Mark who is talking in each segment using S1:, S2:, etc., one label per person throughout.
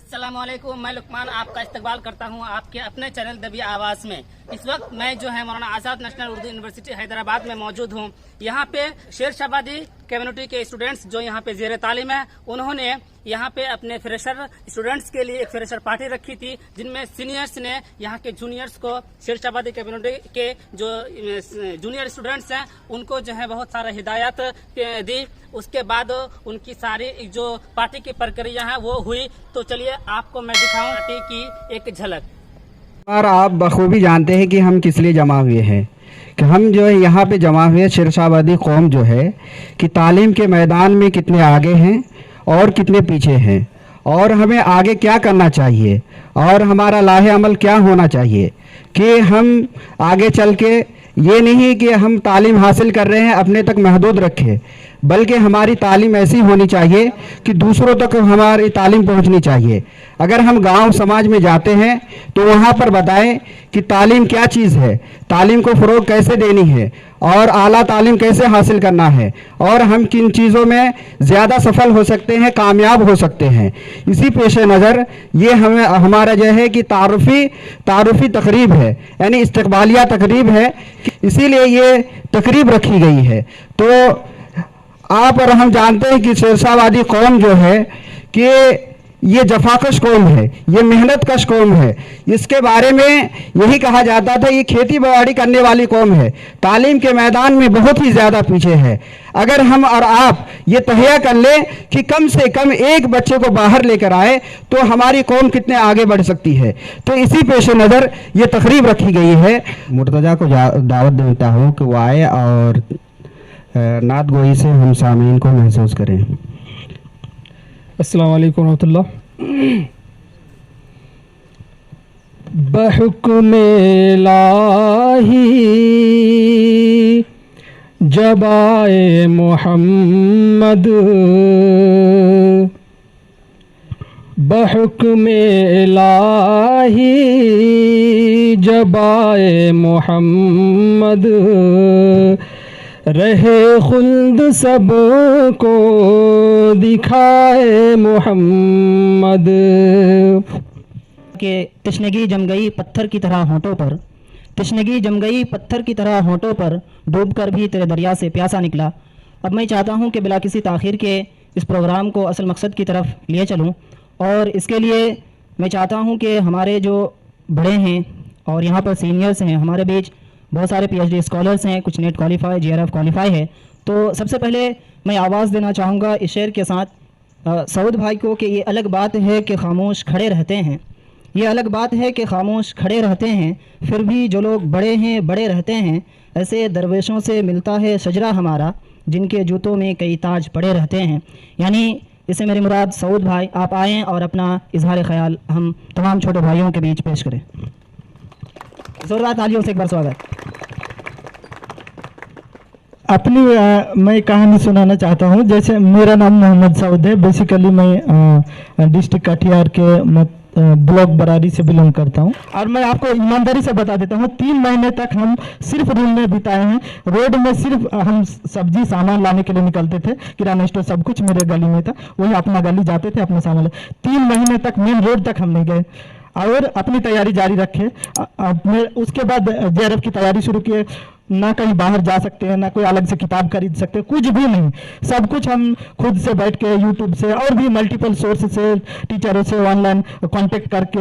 S1: अस्सलामुअलैकुम, मैं लुकमान आपका इस्तकबाल करता हूं आपके अपने चैनल दबी आवाज़ में। इस वक्त मैं जो है मौलाना आज़ाद नेशनल उर्दू यूनिवर्सिटी हैदराबाद में मौजूद हूं। यहां पे शेर शाबादी कम्युनिटी के स्टूडेंट्स जो यहां पे ज़ेर तालीम है, उन्होंने यहां पे अपने फ्रेशर स्टूडेंट्स के लिए एक फ्रेशर पार्टी रखी थी, जिनमें सीनियर्स ने यहां के जूनियर्स को, शेर शाबादी कम्युनिटी के जो जूनियर स्टूडेंट्स हैं उनको जो है बहुत सारा हिदायत दी। उसके बाद उनकी सारी जो पार्टी की प्रक्रिया है वो हुई। तो चलिए आपको मैं दिखाऊं पार्टी की एक झलक।
S2: और आप बखूबी जानते हैं कि हम किस लिए जमा हुए हैं, कि हम जो है यहाँ पे जमा हुए शेर शाबादी कौम जो है कि तालीम के मैदान में कितने आगे हैं और कितने पीछे हैं, और हमें आगे क्या करना चाहिए और हमारा लाहे अमल क्या होना चाहिए कि हम आगे चल के ये नहीं कि हम तालीम हासिल कर रहे हैं अपने तक महदूद रखें, बल्कि हमारी तालीम ऐसी होनी चाहिए कि दूसरों तक हमारी तालीम पहुंचनी चाहिए। अगर हम गांव समाज में जाते हैं तो वहां पर बताएं कि तालीम क्या चीज़ है, तालीम को फ़रोग कैसे देनी है और आला तालीम कैसे हासिल करना है, और हम किन चीज़ों में ज़्यादा सफल हो सकते हैं, कामयाब हो सकते हैं। इसी पेश नज़र ये हमें हमारा जो है कि तारुफ़ी तकरीब है, यानी इस्तकबालिया तकरीब है, इसीलिए ये तकरीब रखी गई है। तो आप और हम जानते हैं कि शेर शाबादी कौम जो है कि ये जफाकश कौम है, ये मेहनत कश कौम है। इसके बारे में यही कहा जाता था ये खेती बाड़ी करने वाली कौम है, तालीम के मैदान में बहुत ही ज़्यादा पीछे है। अगर हम और आप ये तहैया कर लें कि कम से कम एक बच्चे को बाहर लेकर आए तो हमारी कौम कितने आगे बढ़ सकती है। तो इसी पेश नज़र ये तकरीब रखी गई है। मुर्तज़ा को दावत देता हूँ कि वो आए और नात गोई से हम सामीन को महसूस करें।
S3: अस्सलाम वालेकुम रहमतुल्लाह। बहुक्मे इलाही जब आए मोहम्मद, बहुक्मे इलाही जब आए मोहम्मद, रहे खुल्द सबको दिखाए मोहम्मद।
S4: के तशनगी जम गई पत्थर की तरह होंठों पर, तशनगी जम गई पत्थर की तरह होंठों पर, डूबकर भी तेरे दरिया से प्यासा निकला। अब मैं चाहता हूं कि बिला किसी ताख़ीर के इस प्रोग्राम को असल मकसद की तरफ लिए चलूं, और इसके लिए मैं चाहता हूं कि हमारे जो बड़े हैं और यहाँ पर सीनियर्स हैं, हमारे बीच बहुत सारे PhD स्कॉलर्स हैं, कुछ नेट क्वालिफाई, JRF क्वालिफाई है। तो सबसे पहले मैं आवाज़ देना चाहूँगा इस शेर के साथ सऊद भाई को कि ये अलग बात है कि खामोश खड़े रहते हैं, ये अलग बात है कि खामोश खड़े रहते हैं, फिर भी जो लोग बड़े हैं बड़े रहते हैं, ऐसे दरवेशों से मिलता है शजरा हमारा, जिनके जूतों में कई ताज पड़े रहते हैं। यानी इससे मेरी मुराद सऊद भाई, आप आएँ और अपना इजहार ख्याल हम तमाम छोटे भाइयों के बीच पेश करें। जोरदार तालियों से एक बार स्वागत।
S3: अपनी मैं कहानी सुनाना चाहता हूँ। जैसे मेरा नाम मोहम्मद सऊद है, बेसिकली मैं डिस्ट्रिक्ट कटिहार के ब्लॉक बरारी से बिलोंग करता हूँ, और मैं आपको ईमानदारी से बता देता हूँ 3 महीने तक हम सिर्फ रूम में बिताए हैं। रोड में सिर्फ हम सब्जी सामान लाने के लिए निकलते थे, किराना स्टोर सब कुछ मेरे गली में था, वही अपना गली जाते थे अपना सामान। 3 महीने तक मेन रोड तक हम नहीं गए और अपनी तैयारी जारी रखे। उसके बाद JRF की तैयारी शुरू किए। ना कहीं बाहर जा सकते हैं, ना कोई अलग से किताब खरीद सकते हैं, कुछ भी नहीं। सब कुछ हम खुद से बैठ के यूट्यूब से और भी मल्टीपल सोर्स से, टीचरों से ऑनलाइन कांटेक्ट करके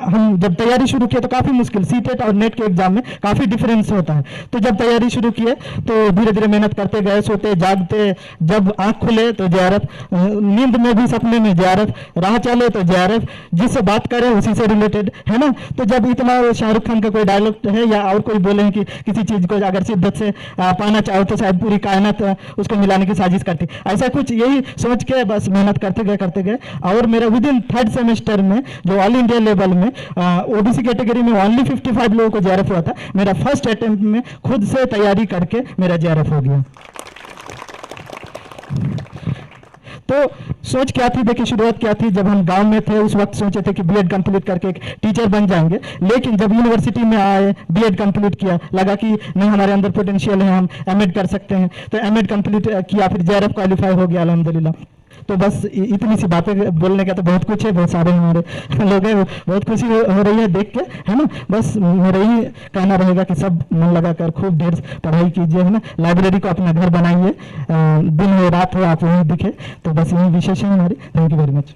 S3: हम जब तैयारी शुरू किए तो काफ़ी मुश्किल, सीटेट और नेट के एग्जाम में काफ़ी डिफरेंस होता है। तो जब तैयारी शुरू किए तो धीरे धीरे मेहनत करते गए, सोते जागते, जब आँख खुले तो JRF, नींद में भी सपने में JRF, राह चले तो JRF, जिससे बात करें उसी से रिलेटेड, है ना। तो जब इतना शाहरुख खान का कोई डायलॉग है या और कोई बोले कि किसी चीज़ को अगर शिद्दत से पाना चाहो तो शायद पूरी कायनात उसको मिलाने की साजिश करती, ऐसा कुछ यही सोच के बस मेहनत करते गए। और मेरा विदिन 3rd सेमेस्टर में जो ऑल इंडिया लेवल में OBC कैटेगरी में ओनली 55 लोगों को JRF हुआ था, मेरा फर्स्ट अटेम्प्ट में खुद से तैयारी करके मेरा JRF हो गया। तो सोच क्या थी, देखिए शुरुआत क्या थी, जब हम गांव में थे उस वक्त सोचे थे कि बीएड कंप्लीट करके एक टीचर बन जाएंगे, लेकिन जब यूनिवर्सिटी में आए, बीएड कंप्लीट किया, लगा कि नहीं हमारे अंदर पोटेंशियल है, हम एमएड कर सकते हैं, तो एमएड कंप्लीट किया, फिर जेआरएफ क्वालिफाई हो गया अल्हम्दुलिल्लाह। तो बस इतनी सी बातें, बोलने का तो बहुत कुछ है, बहुत सारे हमारे लोग हैं, बहुत खुशी हो रही है देख के, है ना। बस मेरा यही कहना रहेगा कि सब मन लगाकर खूब ढेर पढ़ाई कीजिए, है ना, लाइब्रेरी को अपना घर बनाइए, दिन हो रात हो आप वहीं दिखे, तो बस यही विशेष है हमारी। Thank you very much.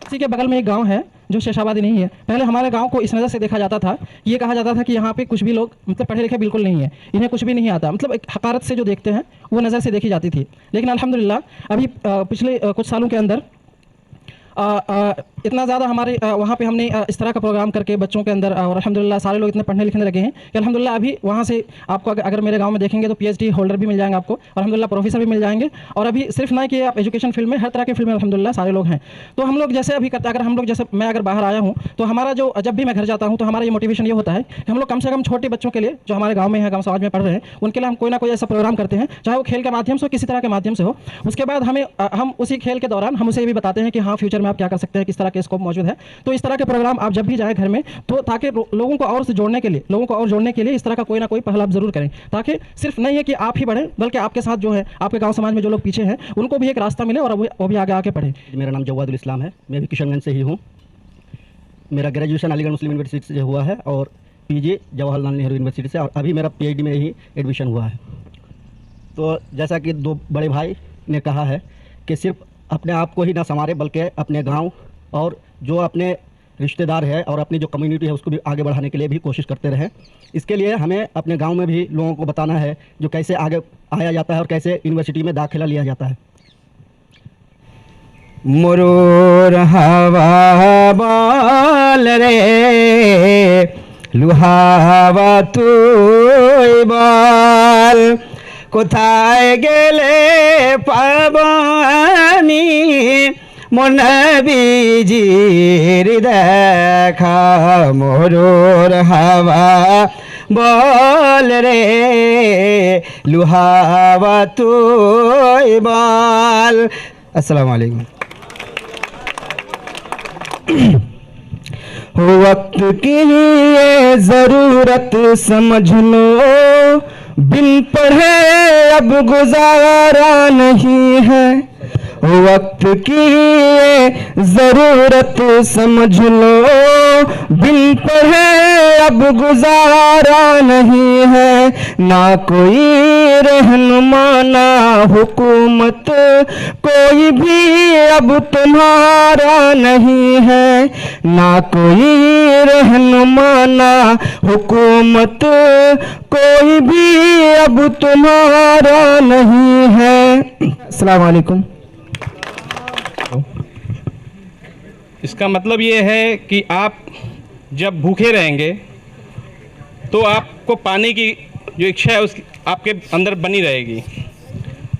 S4: इसी के बगल में एक गांव है जो शेरशाबादी नहीं है। पहले हमारे गांव को इस नज़र से देखा जाता था, ये कहा जाता था कि यहाँ पे कुछ भी लोग मतलब पढ़े लिखे बिल्कुल नहीं है, इन्हें कुछ भी नहीं आता, मतलब एक हकारत से जो देखते हैं वो नज़र से देखी जाती थी। लेकिन अल्हम्दुलिल्लाह अभी पिछले कुछ सालों के अंदर इतना ज़्यादा हमारे वहाँ पे हमने इस तरह का प्रोग्राम करके बच्चों के अंदर, और अल्हम्दुलिल्लाह सारे लोग इतने पढ़ने लिखने लगे हैं कि अल्हम्दुलिल्लाह अभी वहाँ से आपको अगर मेरे गांव में देखेंगे तो पीएचडी होल्डर भी मिल जाएंगे आपको, और अल्हम्दुलिल्लाह प्रोफेसर भी मिल जाएंगे। और अभी सिर्फ ना कि आप एजुकेशन फील्ड में, हर तरह के फील्ड में अल्हम्दुलिल्लाह सारे लोग हैं। तो हम लोग जैसे अभी करते, अगर हम लोग जैसे मैं अगर बाहर आया हूँ तो हमारा जो, जब भी मैं घर जाता हूँ तो हमारा ये मोटिवेशन ये होता है कि हम लोग कम से कम छोटे बच्चों के लिए जो हमारे गाँव में है, गाँव समाज में पढ़ रहे हैं, उनके लिए हम कोई ना कोई ऐसा प्रोग्राम करते हैं, चाहे वो खेल के माध्यम से हो, किसी तरह के माध्यम से हो। उसके बाद हम उसी खेल के दौरान हम उसे ये भी बताते हैं कि हाँ फ्यूचर में आप क्या कर सकते हैं, किस तरह के स्कोप मौजूद है। तो इस तरह के प्रोग्राम आप जब भी जाए घर में, तो ताकि लोगों को और से जोड़ने के लिए, लोगों को और जोड़ने के लिए इस तरह का कोई ना कोई पहल आप जरूर करें, ताकि सिर्फ नहीं है कि आप ही बढ़ें, बल्कि आपके साथ जो है आपके गांव समाज में जो लोग पीछे हैं उनको भी एक रास्ता मिले और वो भी आगे आके पढ़े।
S5: मेरा नाम जवादुल इस्लाम है, मैं भी किशनगंज से ही हूँ। मेरा ग्रेजुएशन अलीगढ़ मुस्लिम यूनिवर्सिटी से हुआ है और पीजी जवाहरलाल नेहरू यूनिवर्सिटी से, और अभी मेरा पीएचडी में ही एडमिशन हुआ है। तो जैसा कि दो बड़े भाई ने कहा है कि सिर्फ अपने आप को ही ना संवारे, बल्कि अपने गांव और जो अपने रिश्तेदार है और अपनी जो कम्युनिटी है उसको भी आगे बढ़ाने के लिए भी कोशिश करते रहें। इसके लिए हमें अपने गांव में भी लोगों को बताना है जो कैसे आगे आया जाता है और कैसे यूनिवर्सिटी में दाखिला लिया जाता है।
S2: मुरूर हवा बाल रे लुहावा तू बाल कोथाय गेले पाबानी मोनबीजीर देखा मोरूर हवा बोल रे लुहावा तू बाल। अस्सलाम वालेकुम। वक्त की ये ज़रूरत समझ लो, बिन पढ़े अब गुजारा नहीं है। वक्त की ये ज़रूरत समझ लो, बिन पढ़े अब गुजारा नहीं है। ना कोई रहनुमा ना हुकूमत, कोई भी अब तुम्हारा नहीं है। ना कोई रहनुमा ना हुकूमत, कोई भी अब तुम्हारा नहीं है। अस्सलाम वालेकुम।
S6: इसका मतलब ये है कि आप जब भूखे रहेंगे तो आपको पाने की जो इच्छा है उसकी आपके अंदर बनी रहेगी।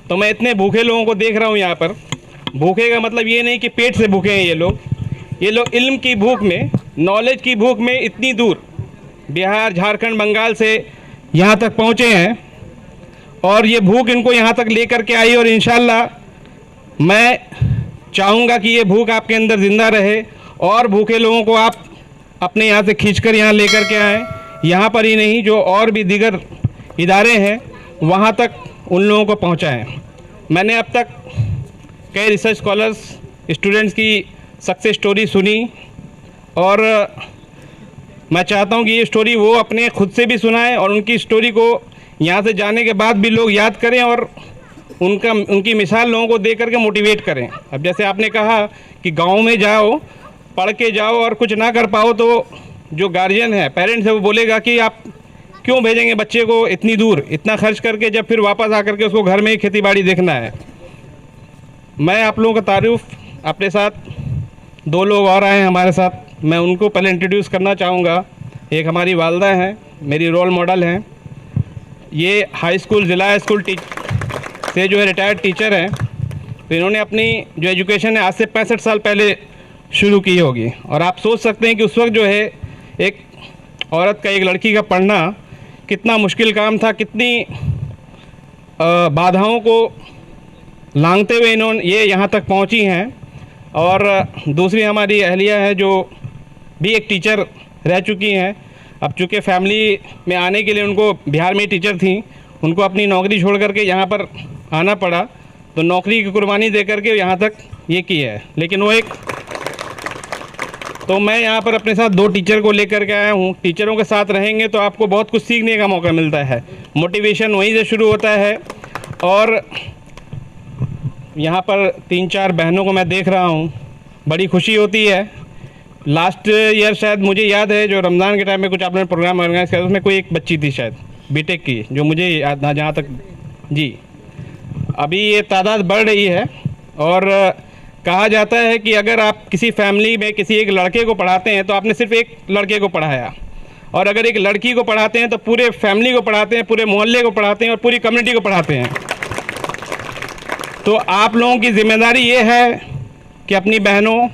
S6: तो मैं इतने भूखे लोगों को देख रहा हूँ यहाँ पर। भूखे का मतलब ये नहीं कि पेट से भूखे हैं ये लोग इल्म की भूख में, नॉलेज की भूख में इतनी दूर बिहार, झारखंड, बंगाल से यहाँ तक पहुँचे हैं और ये भूख इनको यहाँ तक लेकर के आई। और इंशाल्लाह मैं चाहूँगा कि ये भूख आपके अंदर ज़िंदा रहे और भूखे लोगों को आप अपने यहाँ से खींचकर यहाँ लेकर के आएँ। यहाँ पर ही नहीं, जो और भी दीगर इदारे हैं वहाँ तक उन लोगों को पहुँचाएँ। मैंने अब तक कई रिसर्च स्कॉलर्स, स्टूडेंट्स की सक्सेस स्टोरी सुनी और मैं चाहता हूँ कि ये स्टोरी वो अपने खुद से भी सुनाएं और उनकी स्टोरी को यहाँ से जाने के बाद भी लोग याद करें और उनकी मिसाल लोगों को दे करके मोटिवेट करें। अब जैसे आपने कहा कि गांव में जाओ, पढ़ के जाओ और कुछ ना कर पाओ तो जो गार्जियन है, पेरेंट्स है, वो बोलेगा कि आप क्यों भेजेंगे बच्चे को इतनी दूर, इतना खर्च करके, जब फिर वापस आकर के उसको घर में ही खेती बाड़ी देखना है। मैं आप लोगों का तारुफ, अपने साथ दो लोग और आए हैं हमारे साथ, मैं उनको पहले इंट्रोड्यूस करना चाहूँगा। एक हमारी वालदा हैं, मेरी रोल मॉडल हैं। ये हाई स्कूल, ज़िला स्कूल से जो है रिटायर्ड टीचर हैं। तो इन्होंने अपनी जो एजुकेशन है आज से 65 साल पहले शुरू की होगी और आप सोच सकते हैं कि उस वक्त जो है एक औरत का, एक लड़की का पढ़ना कितना मुश्किल काम था, कितनी बाधाओं को लांघते हुए ये यहाँ तक पहुँची हैं। और दूसरी हमारी अहलिया है जो भी एक टीचर रह चुकी हैं। अब चूँकि फैमिली में आने के लिए उनको बिहार में टीचर थी, उनको अपनी नौकरी छोड़ करके यहाँ पर आना पड़ा, तो नौकरी की कुर्बानी दे करके यहाँ तक ये की है। लेकिन वो तो मैं यहाँ पर अपने साथ 2 टीचर को लेकर के आया हूँ। टीचरों के साथ रहेंगे तो आपको बहुत कुछ सीखने का मौका मिलता है, मोटिवेशन वहीं से शुरू होता है। और यहाँ पर 3-4 बहनों को मैं देख रहा हूँ, बड़ी खुशी होती है। लास्ट ईयर शायद मुझे याद है जो रमज़ान के टाइम में कुछ आपने प्रोग्राम ऑर्गेनाइज किया, उसमें कोई एक बच्ची थी शायद बीटेक की, जो मुझे याद ना जहाँ तक जी। अभी ये तादाद बढ़ रही है। और कहा जाता है कि अगर आप किसी फैमिली में किसी एक लड़के को पढ़ाते हैं तो आपने सिर्फ एक लड़के को पढ़ाया, और अगर एक लड़की को पढ़ाते हैं तो पूरे फैमिली को पढ़ाते हैं, पूरे मोहल्ले को पढ़ाते हैं और पूरी कम्युनिटी को पढ़ाते हैं। तो आप लोगों की जिम्मेदारी ये है कि अपनी बहनों,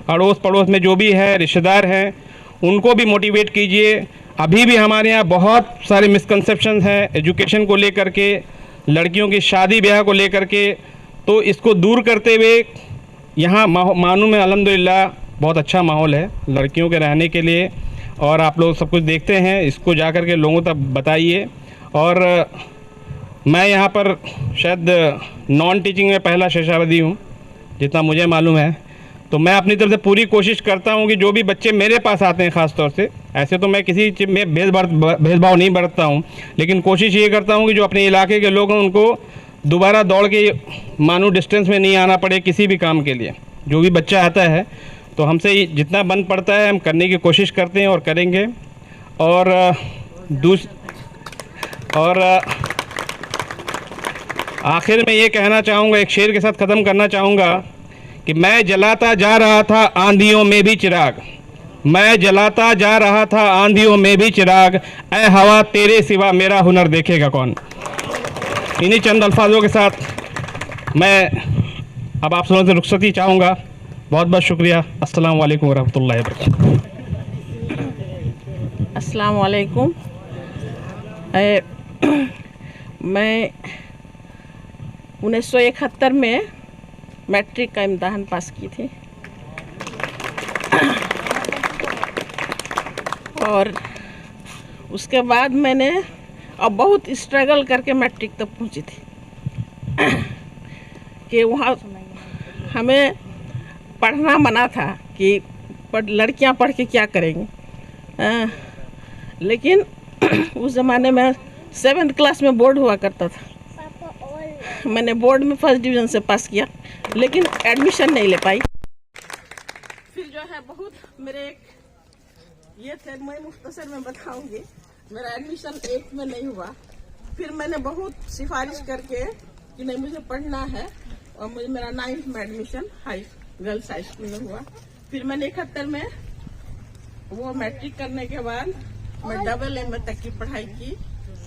S6: अड़ोस पड़ोस में जो भी है, रिश्तेदार हैं, उनको भी मोटिवेट कीजिए। अभी भी हमारे यहाँ बहुत सारे मिसकंसेप्शंस हैं एजुकेशन को लेकर के, लड़कियों की शादी ब्याह को लेकर के। तो इसको दूर करते हुए यहाँ मानू में अल्हम्दुलिल्लाह बहुत अच्छा माहौल है लड़कियों के रहने के लिए। और आप लोग सब कुछ देखते हैं, इसको जा कर के लोगों तक बताइए। और मैं यहाँ पर शायद नॉन टीचिंग में पहला शेषावधि हूँ जितना मुझे मालूम है। तो मैं अपनी तरफ से पूरी कोशिश करता हूँ कि जो भी बच्चे मेरे पास आते हैं, ख़ास तौर से, ऐसे तो मैं किसी चीज़ में भेदभाव नहीं बरतता हूँ, लेकिन कोशिश ये करता हूँ कि जो अपने इलाके के लोग हैं उनको दोबारा दौड़ के मानो डिस्टेंस में नहीं आना पड़े किसी भी काम के लिए। जो भी बच्चा आता है तो हमसे जितना बन पड़ता है हम करने की कोशिश करते हैं और करेंगे। और आखिर में ये कहना चाहूँगा, एक शेर के साथ ख़त्म करना चाहूँगा कि मैं जलाता जा रहा था आंधियों में भी चिराग, मैं जलाता जा रहा था आंधियों में भी चिराग, ऐ हवा तेरे सिवा मेरा हुनर देखेगा कौन। इन्हीं चंद अल्फाजों के साथ मैं अब आप सबसे रुखसती चाहूँगा। बहुत बहुत शुक्रिया। अस्सलाम वालेकुम वरहमतुल्लाहि वबरकातुहू।
S7: अस्सलाम वालेकुम। मैं 1971 में मैट्रिक का इम्तहान पास की थी और उसके बाद मैंने अब बहुत स्ट्रगल करके मैट्रिक तक पहुंची थी कि वहाँ हमें पढ़ना मना था कि लड़कियां पढ़ के क्या करेंगी। लेकिन उस ज़माने में 7th क्लास में बोर्ड हुआ करता था। मैंने बोर्ड में फर्स्ट डिवीज़न से पास किया, लेकिन एडमिशन नहीं ले पाई। फिर जो है बहुत मेरे ये थे, मैं मुख्तसर में बताऊंगी, मेरा एडमिशन 8th में नहीं हुआ। फिर मैंने बहुत सिफारिश करके कि नहीं मुझे पढ़ना है, और मुझे मेरा 9th में एडमिशन गर्ल्स हाई स्कूल में हुआ। फिर मैंने 71 में वो मैट्रिक करने के बाद मैं AA तक की पढ़ाई की,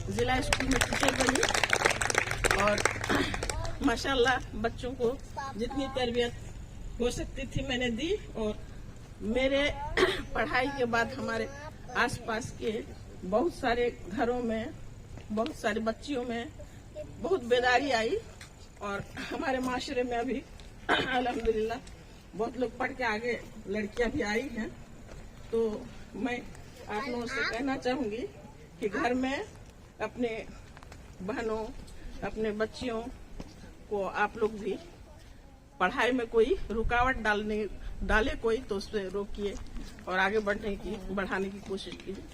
S7: जिला स्कूल में टीचर बनी और माशाल्लाह बच्चों को जितनी तरबियत हो सकती थी मैंने दी। और मेरे पढ़ाई के बाद हमारे आसपास के बहुत सारे घरों में, बहुत सारी बच्चियों में बहुत बेदारी आई और हमारे माशरे में अभी अल्हम्दुलिल्लाह बहुत लोग पढ़ के आगे लड़कियां भी आई हैं। तो मैं आप लोगों से कहना चाहूंगी कि घर में अपने बहनों, अपने बच्चियों को आप लोग भी पढ़ाई में कोई रुकावट डाले कोई तो उससे रोकिए और आगे बढ़ाने की कोशिश कीजिए।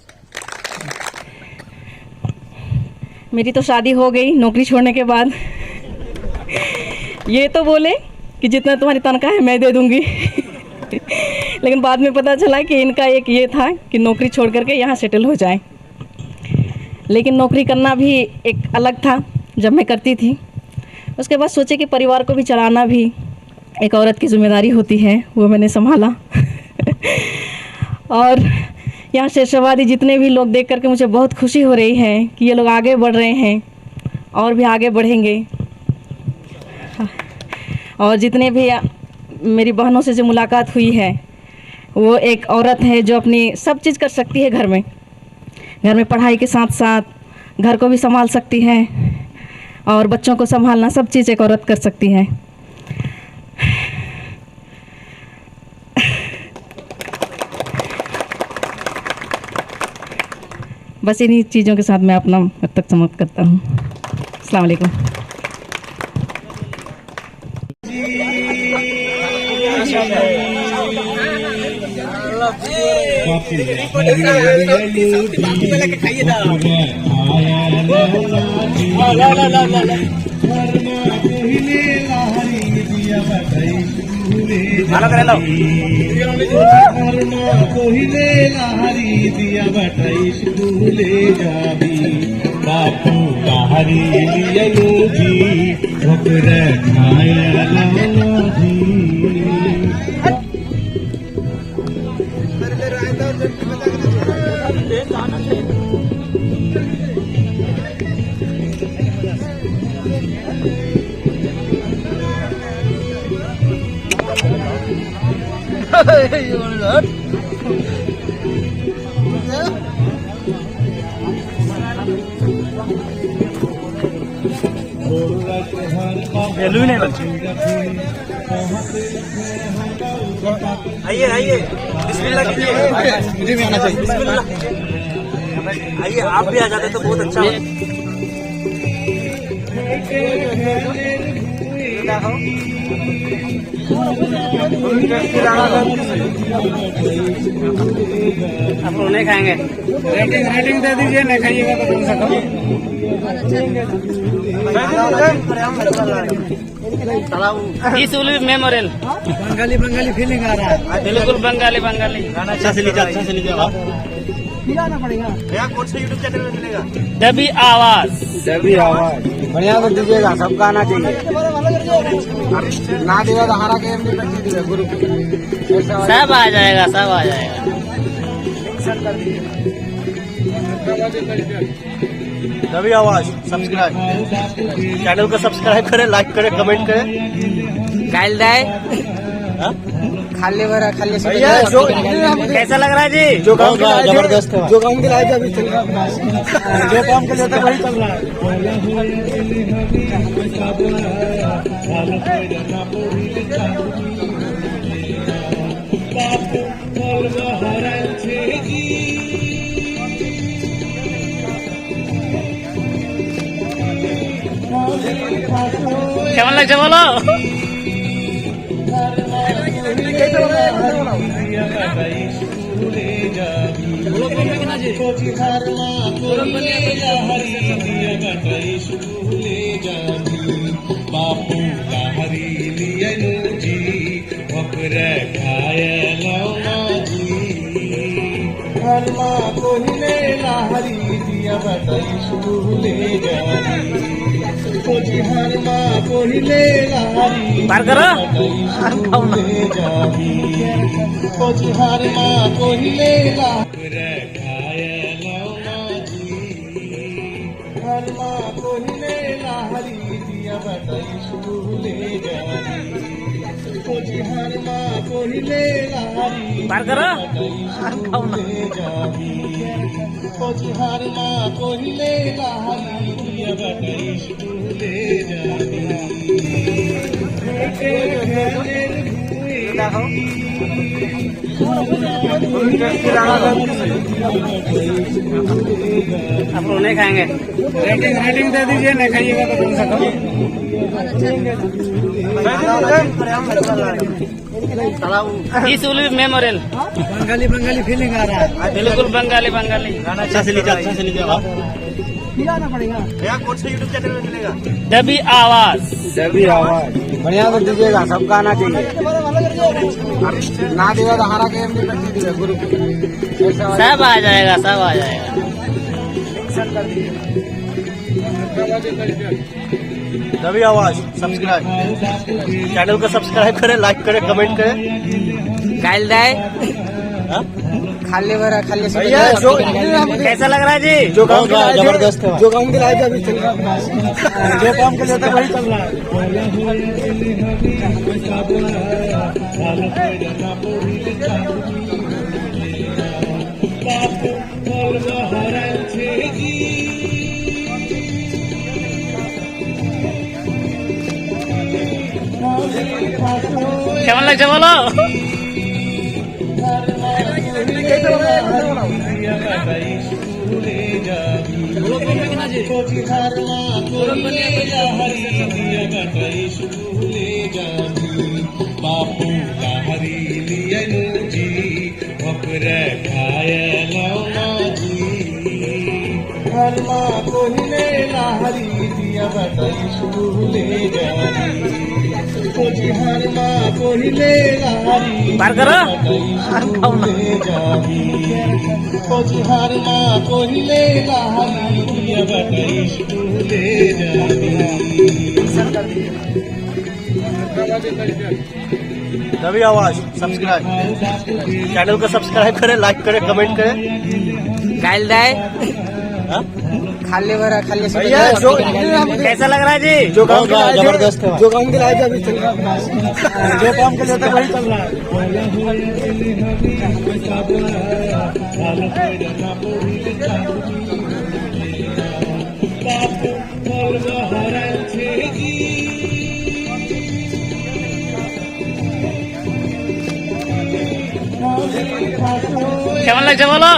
S8: मेरी तो शादी हो गई नौकरी छोड़ने के बाद। ये तो बोले कि जितना तुम्हारी तनख्वाह है मैं दे दूंगी लेकिन बाद में पता चला कि इनका एक ये था कि नौकरी छोड़ करके यहाँ सेटल हो जाए। लेकिन नौकरी करना भी एक अलग था जब मैं करती थी। उसके बाद सोचे कि परिवार को भी चलाना भी एक औरत की जिम्मेदारी होती है, वो मैंने संभाला और यहाँ शेषाबादी जितने भी लोग देख करके मुझे बहुत खुशी हो रही है कि ये लोग आगे बढ़ रहे हैं और भी आगे बढ़ेंगे। और जितने भी मेरी बहनों से जो मुलाकात हुई है, वो एक औरत है जो अपनी सब चीज़ कर सकती है। घर में पढ़ाई के साथ साथ घर को भी संभाल सकती है और बच्चों को संभालना, सब चीज़ एक औरत कर सकती है। बस इन्हीं चीज़ों के साथ मैं अपना अब तक समाप्त करता हूँ। अस्सलाम वालेकुम।
S9: बापू लहरी लियनु जी ओकर खाया लाला जी।
S10: आइए आइए, बिस्मिल्लाह कीजिए। मुझे भी आना चाहिए। बिस्मिल्लाह। आइए, आप भी आ जाते तो बहुत अच्छा होता।
S1: आप लोग नहीं खाएंगे? रेटिंग दे दीजिए, नहीं खाइएगा तो कम से कम। इस मेमोरियल
S3: बंगाली फीलिंग आ रहा है।
S1: बिल्कुल बंगाली।
S10: अच्छा से लीजिए, अच्छा से लीजिए।
S3: खिलाना पड़ेगा।
S10: भैया कौन सा यूट्यूब चैनल में मिलेगा?
S1: दबी आवाज।
S2: बढ़िया कर दीजिएगा, सबका आना चाहिए। ना देगा तो हमारा गेम नहीं कर दीजिएगा गुरु।
S1: सब आ जाएगा, सब आ जाएगा।
S10: दबी आवाज सब्सक्राइब, चैनल को सब्सक्राइब करें, लाइक करें, कमेंट करें।
S1: गाइल दाई
S2: खाली भरा खाली
S10: भैया
S1: कैसा लग रहा है जी?
S10: जो काम जबरदस्त है।
S3: जो काम के लायक अभी चल रहा है, जो काम के लिए था वही चल रहा है।
S1: কেমন লাগছে বলো?
S9: बापू लहरी लियनु जी ओकर खाया लाला जी। घर माँ कोहिले लहरी दिया बताई सुले जानी। खोजी हर माँ कोहिले लहरी
S1: पार करो।
S9: सुले जानी। खोजी हर माँ कोहिले लहरी खाया लाला जी। घर माँ कोहिले लहरी दिया बताई सुले जानी। खोजी हर माँ कोहिले लहरी
S1: पार करो।
S9: सुले जानी। खोजी हर माँ कोहिले लहरी दिया बताई सुले जानी।
S1: आप लोग नहीं खाएंगे? रेटिंग दे दीजिए, नहीं खाइएगा तो कम से कम। इस मेमोरियल
S3: बंगाली फीलिंग आ रहा है।
S1: बिल्कुल बंगाली।
S10: अच्छा से लीजिए, अच्छा से लीजिए।
S3: खिलाना पड़ेगा।
S10: भैया कौन सा यूट्यूब चैनल में मिलेगा?
S1: दबी आवाज।
S2: बढ़िया कर दीजिएगा, सबका आना चाहिए। ना देगा तो हमारा गेम नहीं कर दीजिएगा गुरु।
S1: सब आ जाएगा, सब आ जाएगा।
S10: दबी आवाज सब्सक्राइब, चैनल को सब्सक्राइब करें, लाइक करें, कमेंट करें।
S1: गाइल दाई
S2: खाली भरा खाली
S10: भैया
S1: कैसा लग रहा है जी?
S10: जो काम जबरदस्त है।
S3: जो काम के लायक अभी चल रहा है, जो काम के लिए था वही चल रहा है।
S1: কেমন লাগছে বলো?
S9: बापू लहरी लियनु जी ओकरे खायलो ना जी हर माँ कोहिले लहरी दिया बताई स्कूले जाबी ओ जी हर माँ कोहिले लहरी
S1: बार करो
S9: स्कूले जाबी ओ जी हर माँ कोहिले लहरी दिया बताई स्कूले जाबी
S10: रवि आवाज सब्सक्राइब, चैनल को सब्सक्राइब करें, लाइक करें, कमेंट करें।
S1: गाइल दाय
S10: खाली भरा खाली
S1: भैया कैसा लग रहा है जी?
S10: जो काम के लिए जबरदस्त है, जो काम के लिए अभी चल रहा है, जो काम के लिए था वही चल रहा है।
S1: কেমন লাগছে বলো?